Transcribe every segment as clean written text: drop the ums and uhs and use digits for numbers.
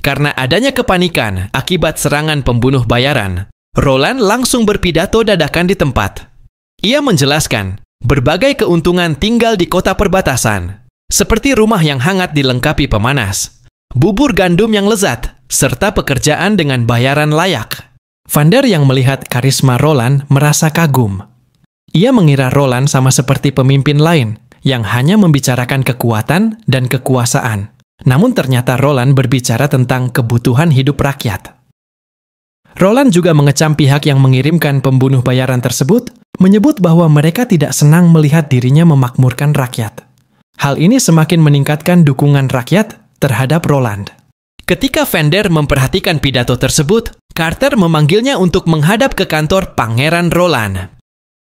Karena adanya kepanikan akibat serangan pembunuh bayaran, Roland langsung berpidato dadakan di tempat. Ia menjelaskan berbagai keuntungan tinggal di kota perbatasan, seperti rumah yang hangat dilengkapi pemanas, bubur gandum yang lezat, serta pekerjaan dengan bayaran layak. Vander yang melihat karisma Roland merasa kagum. Ia mengira Roland sama seperti pemimpin lain yang hanya membicarakan kekuatan dan kekuasaan. Namun ternyata Roland berbicara tentang kebutuhan hidup rakyat. Roland juga mengecam pihak yang mengirimkan pembunuh bayaran tersebut, menyebut bahwa mereka tidak senang melihat dirinya memakmurkan rakyat. Hal ini semakin meningkatkan dukungan rakyat terhadap Roland. Ketika Vander memperhatikan pidato tersebut, Carter memanggilnya untuk menghadap ke kantor Pangeran Roland.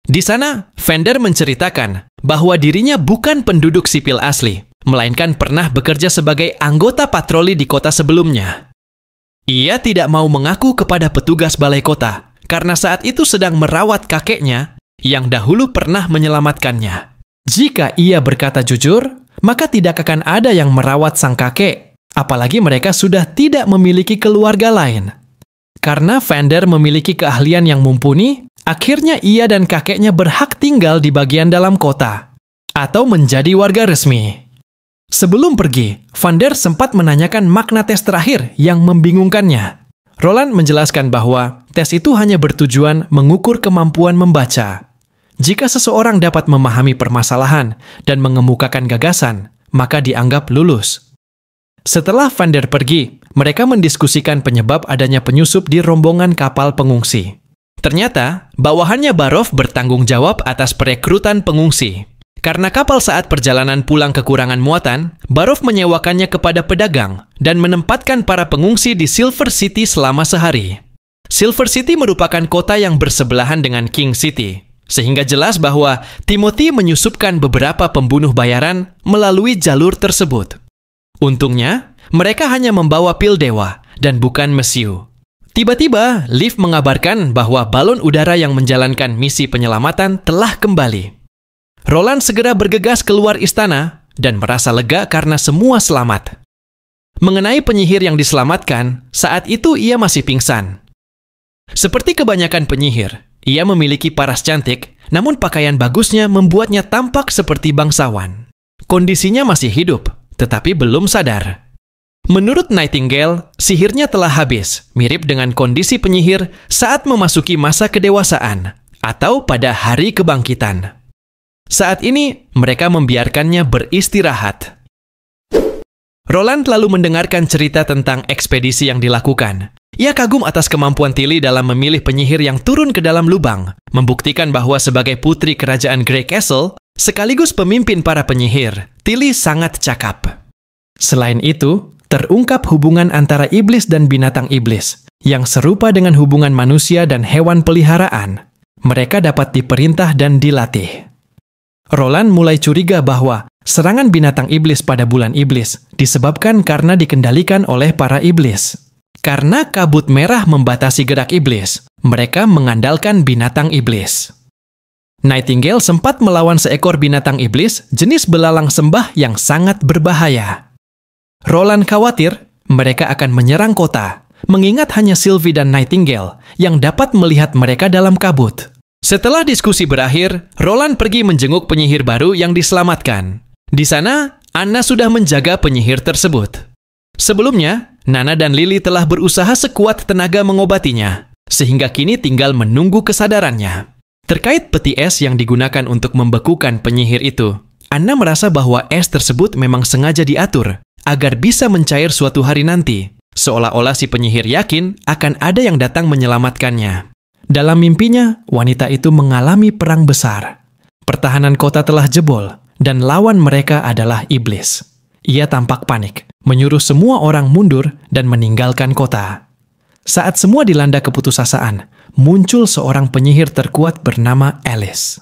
Di sana, Vander menceritakan bahwa dirinya bukan penduduk sipil asli, melainkan pernah bekerja sebagai anggota patroli di kota sebelumnya. Ia tidak mau mengaku kepada petugas balai kota, karena saat itu sedang merawat kakeknya yang dahulu pernah menyelamatkannya. Jika ia berkata jujur, maka tidak akan ada yang merawat sang kakek, apalagi mereka sudah tidak memiliki keluarga lain. Karena Vander memiliki keahlian yang mumpuni, akhirnya ia dan kakeknya berhak tinggal di bagian dalam kota, atau menjadi warga resmi. Sebelum pergi, Vander sempat menanyakan makna tes terakhir yang membingungkannya. Roland menjelaskan bahwa tes itu hanya bertujuan mengukur kemampuan membaca. Jika seseorang dapat memahami permasalahan dan mengemukakan gagasan, maka dianggap lulus. Setelah Vander pergi, mereka mendiskusikan penyebab adanya penyusup di rombongan kapal pengungsi. Ternyata, bawahannya Barov bertanggung jawab atas perekrutan pengungsi. Karena kapal saat perjalanan pulang kekurangan muatan, Barov menyewakannya kepada pedagang dan menempatkan para pengungsi di Silver City selama sehari. Silver City merupakan kota yang bersebelahan dengan King City, sehingga jelas bahwa Timothy menyusupkan beberapa pembunuh bayaran melalui jalur tersebut. Untungnya, mereka hanya membawa pil dewa dan bukan mesiu. Tiba-tiba, Liv mengabarkan bahwa balon udara yang menjalankan misi penyelamatan telah kembali. Roland segera bergegas keluar istana dan merasa lega karena semua selamat. Mengenai penyihir yang diselamatkan, saat itu ia masih pingsan. Seperti kebanyakan penyihir, ia memiliki paras cantik, namun pakaian bagusnya membuatnya tampak seperti bangsawan. Kondisinya masih hidup, tetapi belum sadar. Menurut Nightingale, sihirnya telah habis, mirip dengan kondisi penyihir saat memasuki masa kedewasaan atau pada hari kebangkitan. Saat ini, mereka membiarkannya beristirahat. Roland lalu mendengarkan cerita tentang ekspedisi yang dilakukan. Ia kagum atas kemampuan Tilly dalam memilih penyihir yang turun ke dalam lubang, membuktikan bahwa sebagai putri kerajaan Grey Castle, sekaligus pemimpin para penyihir, Tilly sangat cakap. Selain itu, terungkap hubungan antara iblis dan binatang iblis, yang serupa dengan hubungan manusia dan hewan peliharaan. Mereka dapat diperintah dan dilatih. Roland mulai curiga bahwa serangan binatang iblis pada bulan iblis disebabkan karena dikendalikan oleh para iblis. Karena kabut merah membatasi gerak iblis, mereka mengandalkan binatang iblis. Nightingale sempat melawan seekor binatang iblis jenis belalang sembah yang sangat berbahaya. Roland khawatir mereka akan menyerang kota, mengingat hanya Sylvie dan Nightingale yang dapat melihat mereka dalam kabut. Setelah diskusi berakhir, Roland pergi menjenguk penyihir baru yang diselamatkan. Di sana, Anna sudah menjaga penyihir tersebut. Sebelumnya, Nana dan Lily telah berusaha sekuat tenaga mengobatinya, sehingga kini tinggal menunggu kesadarannya. Terkait peti es yang digunakan untuk membekukan penyihir itu, Anna merasa bahwa es tersebut memang sengaja diatur agar bisa mencair suatu hari nanti, seolah-olah si penyihir yakin akan ada yang datang menyelamatkannya. Dalam mimpinya, wanita itu mengalami perang besar. Pertahanan kota telah jebol, dan lawan mereka adalah iblis. Ia tampak panik, menyuruh semua orang mundur dan meninggalkan kota. Saat semua dilanda keputusasaan, muncul seorang penyihir terkuat bernama Alice.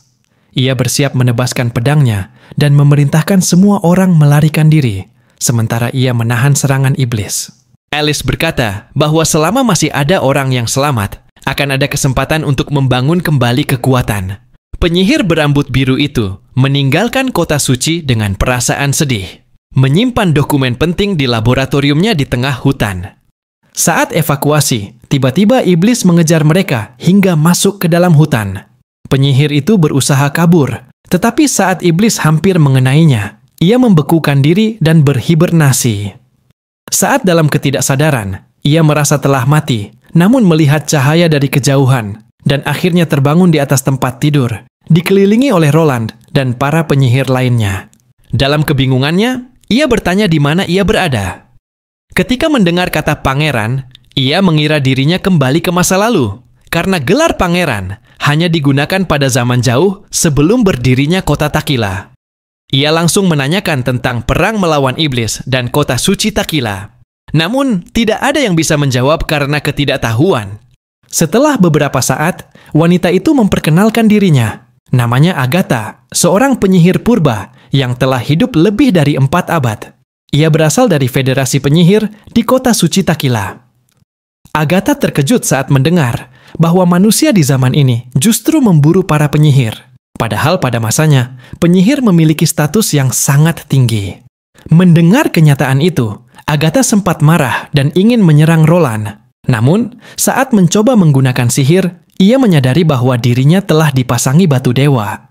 Ia bersiap menebaskan pedangnya dan memerintahkan semua orang melarikan diri, sementara ia menahan serangan iblis. Alice berkata bahwa selama masih ada orang yang selamat, akan ada kesempatan untuk membangun kembali kekuatan. Penyihir berambut biru itu meninggalkan kota suci dengan perasaan sedih, menyimpan dokumen penting di laboratoriumnya di tengah hutan. Saat evakuasi, tiba-tiba iblis mengejar mereka hingga masuk ke dalam hutan. Penyihir itu berusaha kabur, tetapi saat iblis hampir mengenainya, ia membekukan diri dan berhibernasi. Saat dalam ketidaksadaran, ia merasa telah mati, namun melihat cahaya dari kejauhan, dan akhirnya terbangun di atas tempat tidur, dikelilingi oleh Roland dan para penyihir lainnya. Dalam kebingungannya, ia bertanya di mana ia berada. Ketika mendengar kata pangeran, ia mengira dirinya kembali ke masa lalu, karena gelar pangeran hanya digunakan pada zaman jauh sebelum berdirinya kota Takila. Ia langsung menanyakan tentang perang melawan iblis dan kota suci Takila. Namun, tidak ada yang bisa menjawab karena ketidaktahuan. Setelah beberapa saat, wanita itu memperkenalkan dirinya. Namanya Agatha, seorang penyihir purba yang telah hidup lebih dari 4 abad. Ia berasal dari Federasi Penyihir di kota suci Takila. Agatha terkejut saat mendengar bahwa manusia di zaman ini justru memburu para penyihir. Padahal pada masanya, penyihir memiliki status yang sangat tinggi. Mendengar kenyataan itu, Agatha sempat marah dan ingin menyerang Roland. Namun, saat mencoba menggunakan sihir, ia menyadari bahwa dirinya telah dipasangi batu dewa.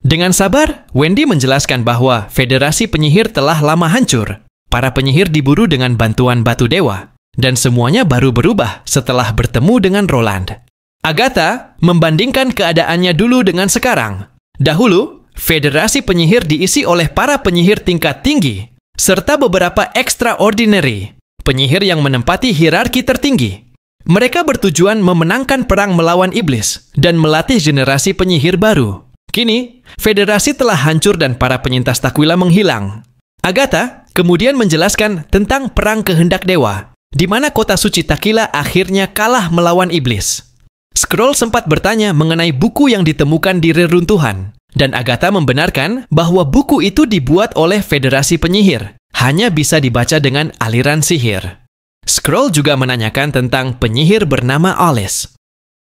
Dengan sabar, Wendy menjelaskan bahwa Federasi Penyihir telah lama hancur. Para penyihir diburu dengan bantuan batu dewa, dan semuanya baru berubah setelah bertemu dengan Roland. Agatha membandingkan keadaannya dulu dengan sekarang. Dahulu, Federasi Penyihir diisi oleh para penyihir tingkat tinggi, serta beberapa extraordinary, penyihir yang menempati hierarki tertinggi. Mereka bertujuan memenangkan perang melawan iblis dan melatih generasi penyihir baru. Kini, federasi telah hancur dan para penyintas Takila menghilang. Agatha kemudian menjelaskan tentang perang kehendak dewa, di mana kota suci Takila akhirnya kalah melawan iblis. Scroll sempat bertanya mengenai buku yang ditemukan di reruntuhan, dan Agatha membenarkan bahwa buku itu dibuat oleh Federasi Penyihir, hanya bisa dibaca dengan aliran sihir. Scroll juga menanyakan tentang penyihir bernama Alice.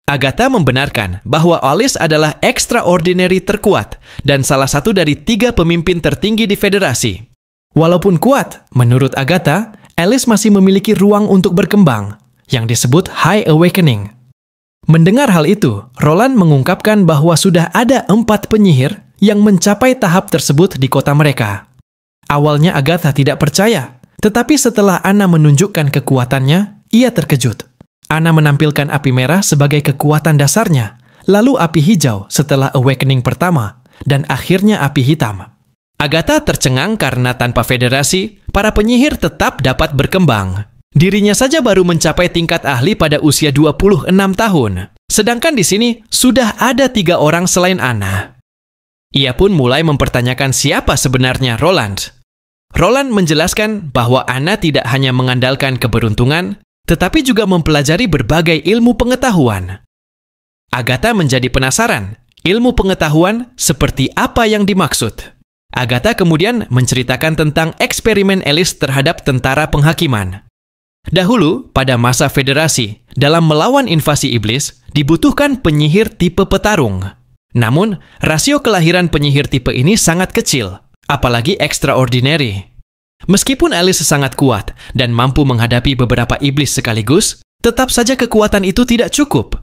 Agatha membenarkan bahwa Alice adalah extraordinary terkuat dan salah satu dari 3 pemimpin tertinggi di federasi. Walaupun kuat, menurut Agatha, Alice masih memiliki ruang untuk berkembang, yang disebut High Awakening. Mendengar hal itu, Roland mengungkapkan bahwa sudah ada 4 penyihir yang mencapai tahap tersebut di kota mereka. Awalnya Agatha tidak percaya, tetapi setelah Anna menunjukkan kekuatannya, ia terkejut. Anna menampilkan api merah sebagai kekuatan dasarnya, lalu api hijau setelah awakening pertama, dan akhirnya api hitam. Agatha tercengang karena tanpa federasi, para penyihir tetap dapat berkembang. Dirinya saja baru mencapai tingkat ahli pada usia 26 tahun, sedangkan di sini sudah ada 3 orang selain Anna. Ia pun mulai mempertanyakan siapa sebenarnya Roland. Roland menjelaskan bahwa Anna tidak hanya mengandalkan keberuntungan, tetapi juga mempelajari berbagai ilmu pengetahuan. Agatha menjadi penasaran, ilmu pengetahuan seperti apa yang dimaksud. Agatha kemudian menceritakan tentang eksperimen Alice terhadap tentara penghakiman. Dahulu, pada masa federasi, dalam melawan invasi iblis, dibutuhkan penyihir tipe petarung. Namun, rasio kelahiran penyihir tipe ini sangat kecil, apalagi extraordinary. Meskipun Alice sangat kuat dan mampu menghadapi beberapa iblis sekaligus, tetap saja kekuatan itu tidak cukup.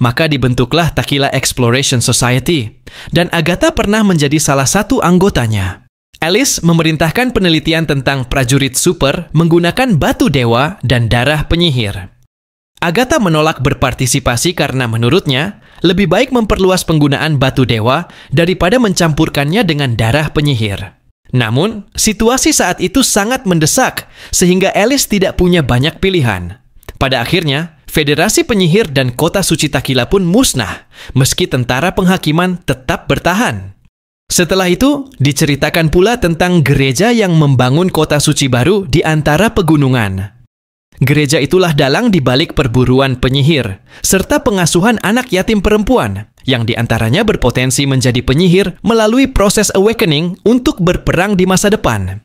Maka dibentuklah Takila Exploration Society, dan Agatha pernah menjadi salah satu anggotanya. Alice memerintahkan penelitian tentang prajurit super menggunakan batu dewa dan darah penyihir. Agatha menolak berpartisipasi karena menurutnya, lebih baik memperluas penggunaan batu dewa daripada mencampurkannya dengan darah penyihir. Namun, situasi saat itu sangat mendesak, sehingga Alice tidak punya banyak pilihan. Pada akhirnya, Federasi Penyihir dan Kota Suci Takila pun musnah, meski tentara penghakiman tetap bertahan. Setelah itu, diceritakan pula tentang gereja yang membangun kota suci baru di antara pegunungan. Gereja itulah dalang di balik perburuan penyihir, serta pengasuhan anak yatim perempuan, yang diantaranya berpotensi menjadi penyihir melalui proses awakening untuk berperang di masa depan.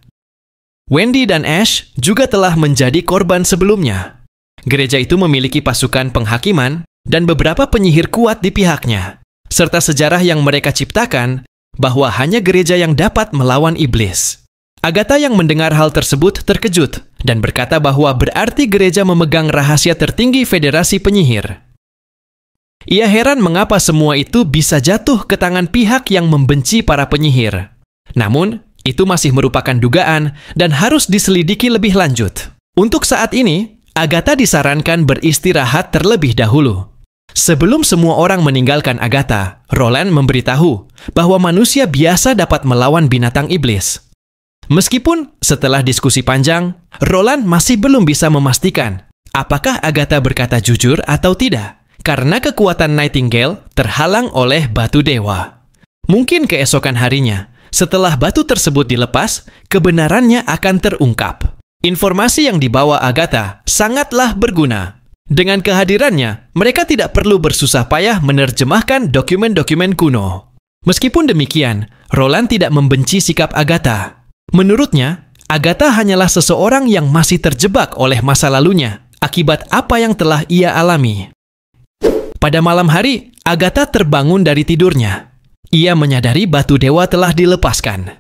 Wendy dan Ash juga telah menjadi korban sebelumnya. Gereja itu memiliki pasukan penghakiman dan beberapa penyihir kuat di pihaknya, serta sejarah yang mereka ciptakan bahwa hanya gereja yang dapat melawan iblis. Agatha yang mendengar hal tersebut terkejut dan berkata bahwa berarti gereja memegang rahasia tertinggi Federasi Penyihir. Ia heran mengapa semua itu bisa jatuh ke tangan pihak yang membenci para penyihir. Namun, itu masih merupakan dugaan dan harus diselidiki lebih lanjut. Untuk saat ini, Agatha disarankan beristirahat terlebih dahulu. Sebelum semua orang meninggalkan Agatha, Roland memberitahu bahwa manusia biasa dapat melawan binatang iblis. Meskipun setelah diskusi panjang, Roland masih belum bisa memastikan apakah Agatha berkata jujur atau tidak, karena kekuatan Nightingale terhalang oleh batu dewa. Mungkin keesokan harinya, setelah batu tersebut dilepas, kebenarannya akan terungkap. Informasi yang dibawa Agatha sangatlah berguna. Dengan kehadirannya, mereka tidak perlu bersusah payah menerjemahkan dokumen-dokumen kuno. Meskipun demikian, Roland tidak membenci sikap Agatha. Menurutnya, Agatha hanyalah seseorang yang masih terjebak oleh masa lalunya akibat apa yang telah ia alami. Pada malam hari, Agatha terbangun dari tidurnya. Ia menyadari batu dewa telah dilepaskan.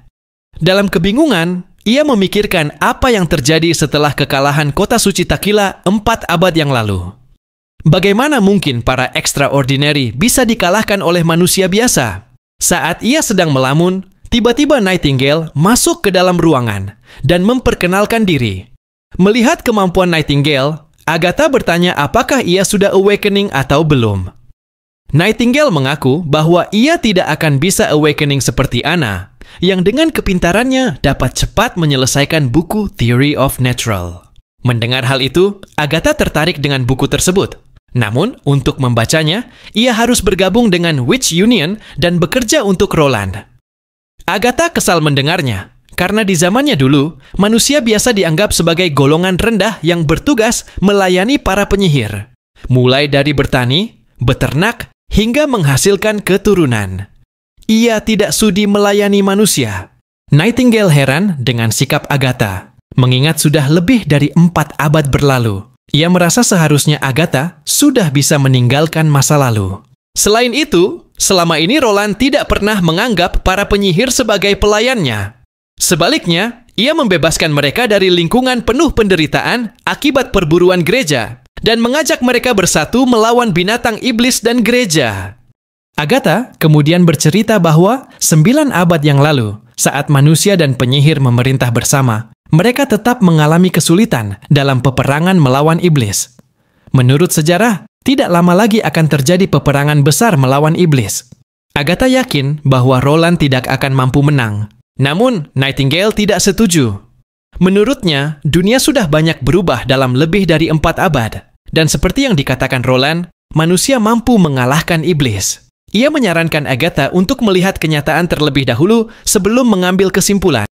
Dalam kebingungan, ia memikirkan apa yang terjadi setelah kekalahan kota suci Taquila 4 abad yang lalu. Bagaimana mungkin para extraordinary bisa dikalahkan oleh manusia biasa? Saat ia sedang melamun, tiba-tiba Nightingale masuk ke dalam ruangan dan memperkenalkan diri. Melihat kemampuan Nightingale, Agatha bertanya apakah ia sudah awakening atau belum. Nightingale mengaku bahwa ia tidak akan bisa awakening seperti Anna, yang dengan kepintarannya dapat cepat menyelesaikan buku Theory of Natural. Mendengar hal itu, Agatha tertarik dengan buku tersebut. Namun, untuk membacanya, ia harus bergabung dengan Witch Union dan bekerja untuk Roland. Agatha kesal mendengarnya, karena di zamannya dulu, manusia biasa dianggap sebagai golongan rendah yang bertugas melayani para penyihir. Mulai dari bertani, beternak, hingga menghasilkan keturunan. Ia tidak sudi melayani manusia. Nightingale heran dengan sikap Agatha, mengingat sudah lebih dari 4 abad berlalu. Ia merasa seharusnya Agatha sudah bisa meninggalkan masa lalu. Selain itu, selama ini Roland tidak pernah menganggap para penyihir sebagai pelayannya. Sebaliknya, ia membebaskan mereka dari lingkungan penuh penderitaan akibat perburuan gereja dan mengajak mereka bersatu melawan binatang iblis dan gereja. Agatha kemudian bercerita bahwa 9 abad yang lalu, saat manusia dan penyihir memerintah bersama, mereka tetap mengalami kesulitan dalam peperangan melawan iblis. Menurut sejarah, tidak lama lagi akan terjadi peperangan besar melawan iblis. Agatha yakin bahwa Roland tidak akan mampu menang. Namun, Nightingale tidak setuju. Menurutnya, dunia sudah banyak berubah dalam lebih dari 4 abad. Dan seperti yang dikatakan Roland, manusia mampu mengalahkan iblis. Ia menyarankan Agatha untuk melihat kenyataan terlebih dahulu sebelum mengambil kesimpulan.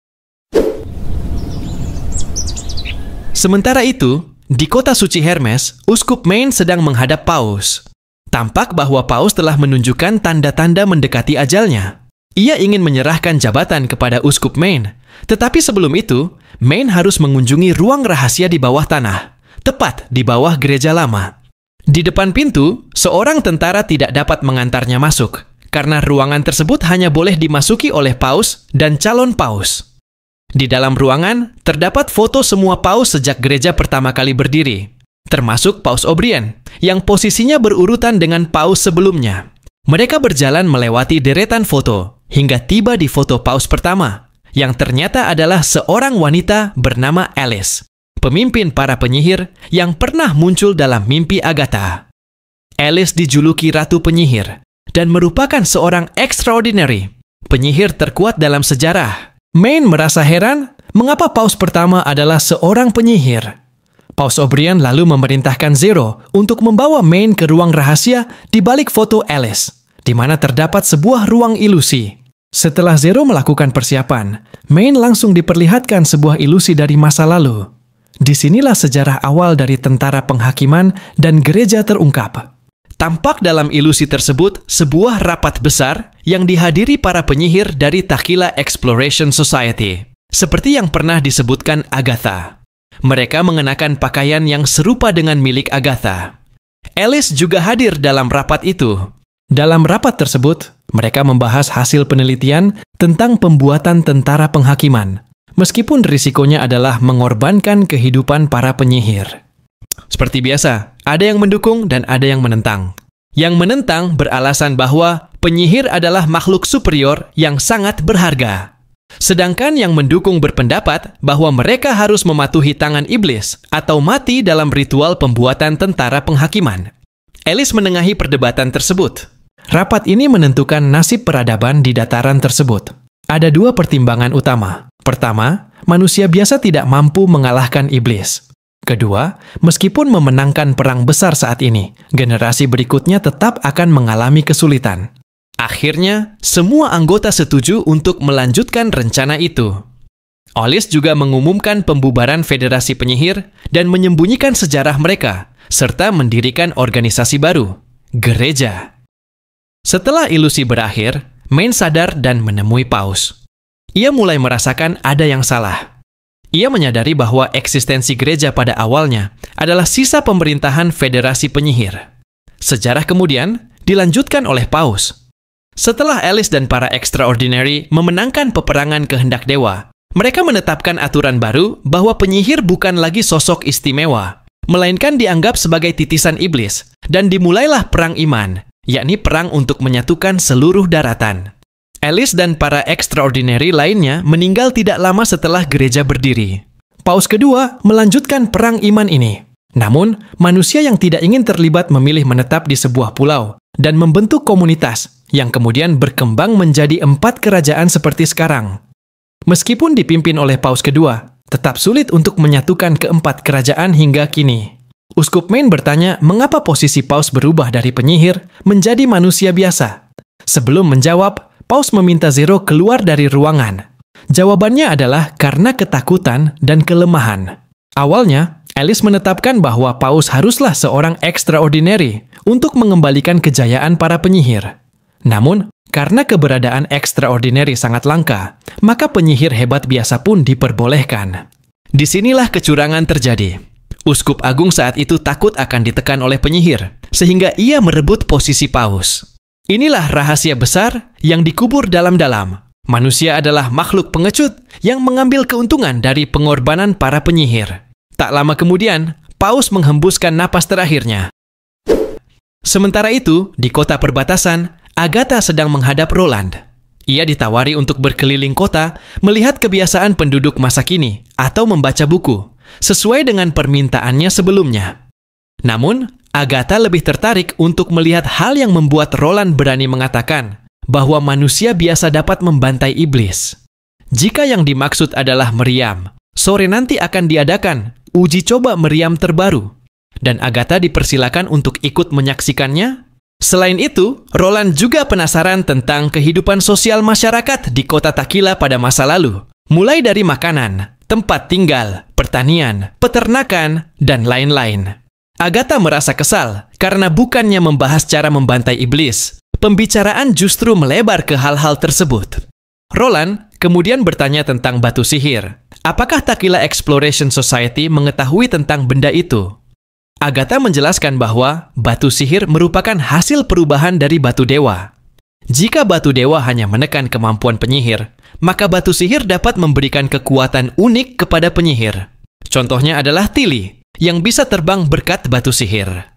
Sementara itu, di kota suci Hermes, Uskup Maine sedang menghadap Paus. Tampak bahwa Paus telah menunjukkan tanda-tanda mendekati ajalnya. Ia ingin menyerahkan jabatan kepada Uskup Maine, tetapi sebelum itu, Maine harus mengunjungi ruang rahasia di bawah tanah, tepat di bawah gereja lama. Di depan pintu, seorang tentara tidak dapat mengantarnya masuk, karena ruangan tersebut hanya boleh dimasuki oleh Paus dan calon Paus. Di dalam ruangan, terdapat foto semua Paus sejak gereja pertama kali berdiri, termasuk Paus O'Brien, yang posisinya berurutan dengan Paus sebelumnya. Mereka berjalan melewati deretan foto, hingga tiba di foto Paus pertama, yang ternyata adalah seorang wanita bernama Alice, pemimpin para penyihir yang pernah muncul dalam mimpi Agatha. Alice dijuluki Ratu Penyihir, dan merupakan seorang extraordinary, penyihir terkuat dalam sejarah. Maine merasa heran mengapa Paus pertama adalah seorang penyihir. Paus O'Brien lalu memerintahkan Zero untuk membawa Maine ke ruang rahasia di balik foto Alice, di mana terdapat sebuah ruang ilusi. Setelah Zero melakukan persiapan, Maine langsung diperlihatkan sebuah ilusi dari masa lalu. Disinilah sejarah awal dari tentara penghakiman dan gereja terungkap. Tampak dalam ilusi tersebut sebuah rapat besar yang dihadiri para penyihir dari Taquila Exploration Society, seperti yang pernah disebutkan Agatha. Mereka mengenakan pakaian yang serupa dengan milik Agatha. Alice juga hadir dalam rapat itu. Dalam rapat tersebut, mereka membahas hasil penelitian tentang pembuatan tentara penghakiman, meskipun risikonya adalah mengorbankan kehidupan para penyihir. Seperti biasa, ada yang mendukung dan ada yang menentang. Yang menentang beralasan bahwa penyihir adalah makhluk superior yang sangat berharga. Sedangkan yang mendukung berpendapat bahwa mereka harus mematuhi tangan iblis atau mati dalam ritual pembuatan tentara penghakiman. Alice menengahi perdebatan tersebut. Rapat ini menentukan nasib peradaban di dataran tersebut. Ada dua pertimbangan utama. Pertama, manusia biasa tidak mampu mengalahkan iblis. Kedua, meskipun memenangkan perang besar saat ini, generasi berikutnya tetap akan mengalami kesulitan. Akhirnya, semua anggota setuju untuk melanjutkan rencana itu. Alice juga mengumumkan pembubaran Federasi Penyihir dan menyembunyikan sejarah mereka, serta mendirikan organisasi baru, gereja. Setelah ilusi berakhir, Maine sadar dan menemui Paus. Ia mulai merasakan ada yang salah. Ia menyadari bahwa eksistensi gereja pada awalnya adalah sisa pemerintahan Federasi Penyihir. Sejarah kemudian dilanjutkan oleh Paus. Setelah Alice dan para Extraordinary memenangkan peperangan kehendak dewa, mereka menetapkan aturan baru bahwa penyihir bukan lagi sosok istimewa, melainkan dianggap sebagai titisan iblis, dan dimulailah perang iman, yakni perang untuk menyatukan seluruh daratan. Alice dan para Extraordinary lainnya meninggal tidak lama setelah gereja berdiri. Paus kedua melanjutkan perang iman ini. Namun, manusia yang tidak ingin terlibat memilih menetap di sebuah pulau dan membentuk komunitas yang kemudian berkembang menjadi 4 kerajaan seperti sekarang. Meskipun dipimpin oleh Paus kedua, tetap sulit untuk menyatukan keempat kerajaan hingga kini. Uskup Maine bertanya mengapa posisi Paus berubah dari penyihir menjadi manusia biasa. Sebelum menjawab, Paus meminta Zero keluar dari ruangan. Jawabannya adalah karena ketakutan dan kelemahan. Awalnya, Alice menetapkan bahwa Paus haruslah seorang extraordinary untuk mengembalikan kejayaan para penyihir. Namun, karena keberadaan extraordinary sangat langka, maka penyihir hebat biasa pun diperbolehkan. Disinilah kecurangan terjadi. Uskup Agung saat itu takut akan ditekan oleh penyihir, sehingga ia merebut posisi Paus. Inilah rahasia besar yang dikubur dalam-dalam. Manusia adalah makhluk pengecut yang mengambil keuntungan dari pengorbanan para penyihir. Tak lama kemudian, Paus menghembuskan napas terakhirnya. Sementara itu, di kota perbatasan, Agatha sedang menghadap Roland. Ia ditawari untuk berkeliling kota, melihat kebiasaan penduduk masa kini, atau membaca buku, sesuai dengan permintaannya sebelumnya. Namun, Agatha lebih tertarik untuk melihat hal yang membuat Roland berani mengatakan bahwa manusia biasa dapat membantai iblis. Jika yang dimaksud adalah meriam, sore nanti akan diadakan uji coba meriam terbaru, dan Agatha dipersilakan untuk ikut menyaksikannya. Selain itu, Roland juga penasaran tentang kehidupan sosial masyarakat di kota Takila pada masa lalu, mulai dari makanan, tempat tinggal, pertanian, peternakan, dan lain-lain. Agatha merasa kesal karena bukannya membahas cara membantai iblis, pembicaraan justru melebar ke hal-hal tersebut. Roland kemudian bertanya tentang batu sihir. Apakah Takila Exploration Society mengetahui tentang benda itu? Agatha menjelaskan bahwa batu sihir merupakan hasil perubahan dari batu dewa. Jika batu dewa hanya menekan kemampuan penyihir, maka batu sihir dapat memberikan kekuatan unik kepada penyihir. Contohnya adalah Tilly, yang bisa terbang berkat batu sihir.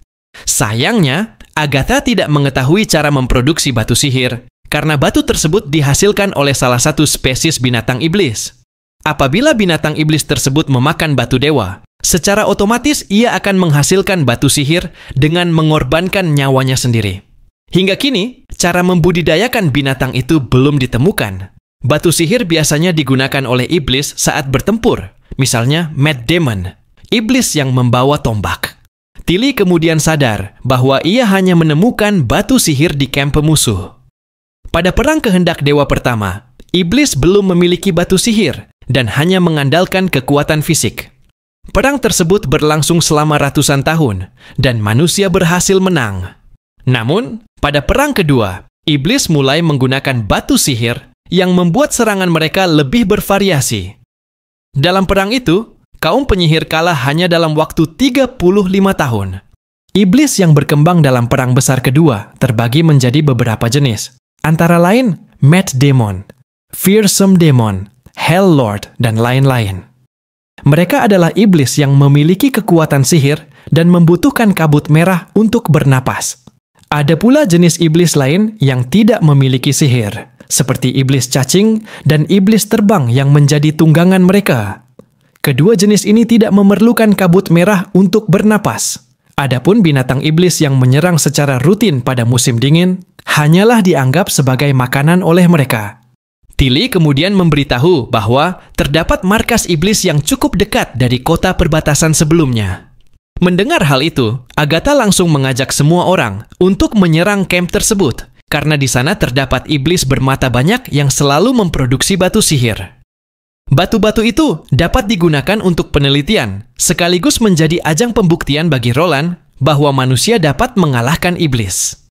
Sayangnya, Agatha tidak mengetahui cara memproduksi batu sihir karena batu tersebut dihasilkan oleh salah satu spesies binatang iblis. Apabila binatang iblis tersebut memakan batu dewa, secara otomatis ia akan menghasilkan batu sihir dengan mengorbankan nyawanya sendiri. Hingga kini, cara membudidayakan binatang itu belum ditemukan. Batu sihir biasanya digunakan oleh iblis saat bertempur, misalnya Mad Demon, iblis yang membawa tombak. Tilly kemudian sadar bahwa ia hanya menemukan batu sihir di kamp pemusuh. Pada perang kehendak dewa pertama, iblis belum memiliki batu sihir dan hanya mengandalkan kekuatan fisik. Perang tersebut berlangsung selama ratusan tahun dan manusia berhasil menang. Namun, pada perang kedua, iblis mulai menggunakan batu sihir yang membuat serangan mereka lebih bervariasi. Dalam perang itu, kaum penyihir kalah hanya dalam waktu 35 tahun. Iblis yang berkembang dalam perang besar kedua terbagi menjadi beberapa jenis, antara lain Mad Demon, Fearsome Demon, Hell Lord, dan lain-lain. Mereka adalah iblis yang memiliki kekuatan sihir dan membutuhkan kabut merah untuk bernapas. Ada pula jenis iblis lain yang tidak memiliki sihir, seperti iblis cacing dan iblis terbang yang menjadi tunggangan mereka. Kedua jenis ini tidak memerlukan kabut merah untuk bernapas. Adapun binatang iblis yang menyerang secara rutin pada musim dingin hanyalah dianggap sebagai makanan oleh mereka. Tilly kemudian memberitahu bahwa terdapat markas iblis yang cukup dekat dari kota perbatasan sebelumnya. Mendengar hal itu, Agatha langsung mengajak semua orang untuk menyerang kamp tersebut, karena di sana terdapat iblis bermata banyak yang selalu memproduksi batu sihir. Batu-batu itu dapat digunakan untuk penelitian, sekaligus menjadi ajang pembuktian bagi Roland bahwa manusia dapat mengalahkan iblis.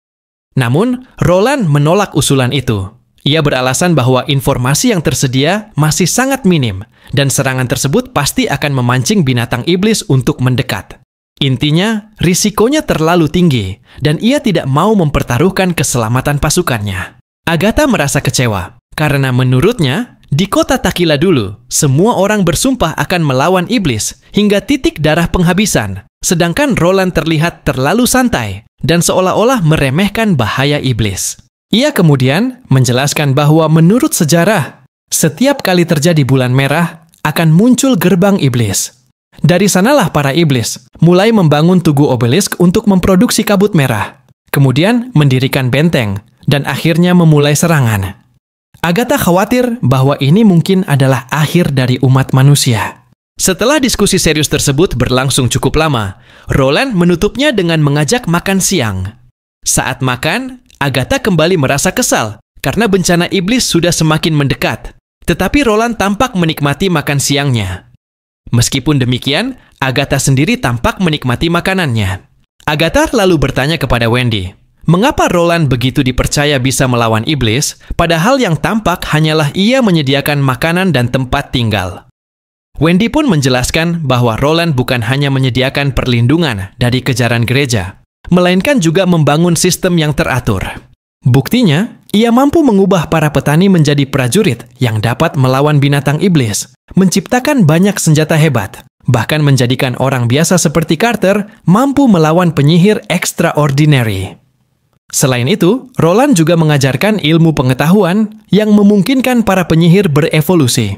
Namun, Roland menolak usulan itu. Ia beralasan bahwa informasi yang tersedia masih sangat minim, dan serangan tersebut pasti akan memancing binatang iblis untuk mendekat. Intinya, risikonya terlalu tinggi, dan ia tidak mau mempertaruhkan keselamatan pasukannya. Agatha merasa kecewa, karena menurutnya, di kota Takila dulu, semua orang bersumpah akan melawan iblis hingga titik darah penghabisan, sedangkan Roland terlihat terlalu santai dan seolah-olah meremehkan bahaya iblis. Ia kemudian menjelaskan bahwa menurut sejarah, setiap kali terjadi bulan merah akan muncul gerbang iblis. Dari sanalah para iblis mulai membangun tugu obelisk untuk memproduksi kabut merah, kemudian mendirikan benteng, dan akhirnya memulai serangan. Agatha khawatir bahwa ini mungkin adalah akhir dari umat manusia. Setelah diskusi serius tersebut berlangsung cukup lama, Roland menutupnya dengan mengajak makan siang. Saat makan, Agatha kembali merasa kesal karena bencana iblis sudah semakin mendekat, tetapi Roland tampak menikmati makan siangnya. Meskipun demikian, Agatha sendiri tampak menikmati makanannya. Agatha lalu bertanya kepada Wendy, mengapa Roland begitu dipercaya bisa melawan iblis, padahal yang tampak hanyalah ia menyediakan makanan dan tempat tinggal. Wendy pun menjelaskan bahwa Roland bukan hanya menyediakan perlindungan dari kejaran gereja, melainkan juga membangun sistem yang teratur. Buktinya, ia mampu mengubah para petani menjadi prajurit yang dapat melawan binatang iblis, menciptakan banyak senjata hebat, bahkan menjadikan orang biasa seperti Carter mampu melawan penyihir extraordinary. Selain itu, Roland juga mengajarkan ilmu pengetahuan yang memungkinkan para penyihir berevolusi.